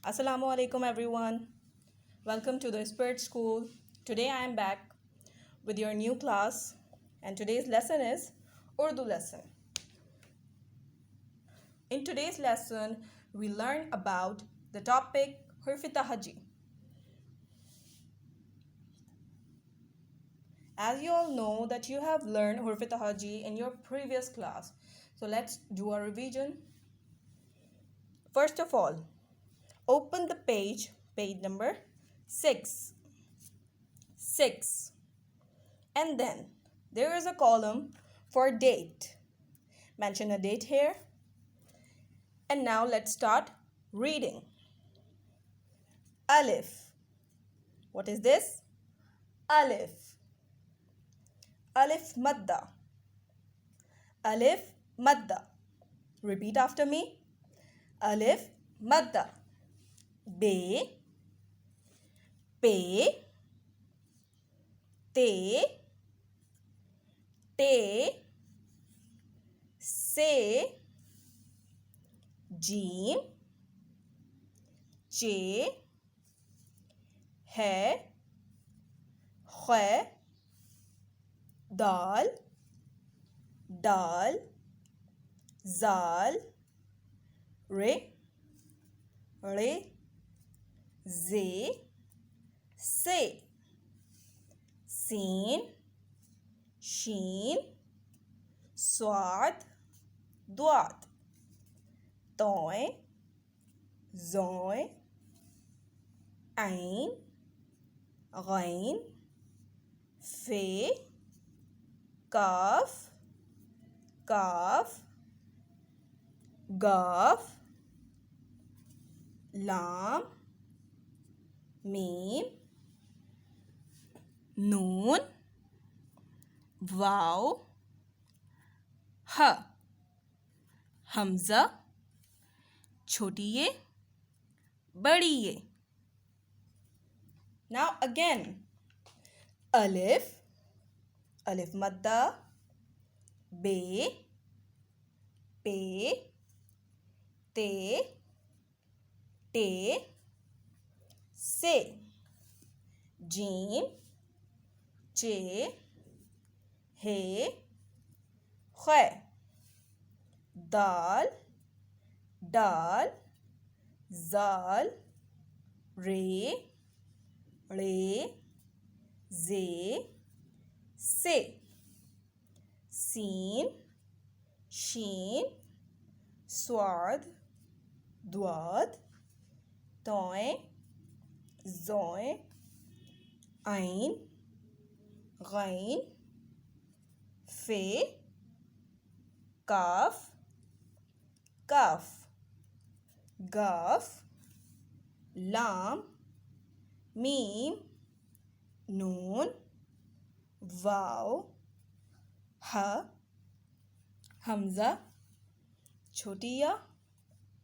Assalamu alaikum everyone. Welcome to the Spirit School. Today I am back with your new class and today's lesson is Urdu lesson. In today's lesson we learn about the topic Hurf-e-Tahaji. As you all know that you have learned Hurf-e-Tahaji in your previous class. So let's do a revision. First of all, open the page number 6. And then there is a column for date. Mention a date here. And now let's start reading. Alif. What is this? Alif. Alif madda. Alif madda. Repeat after me. Alif madda. Be, pe, te, se, jeem, che, hai, khe, dal, zal, re, ze, se, sin, sheen, swad, dwad, toy, zoy, ain, ghain, fe, kaf, gaf, lam, mim, noon, वाव, ह, हमजा, छोटी ये, बड़ी ये. Now again, alif, alif madda, be, pe, te, se, jeem, che, he, khe, dal, zal, re, ze, se, sin, sheen, swad, dwad, toy, zoy, ain, ghain, fe, kaf, gaf, lam, mim, noon, वाव, ह, हमजा, छोटी या,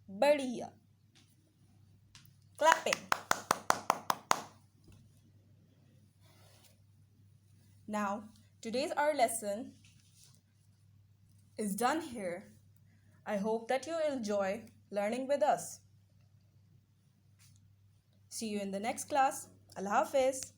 बड़ी या. Clapping. Now, today's our lesson is done here. I hope that you enjoy learning with us. See you in the next class. Allah Hafiz.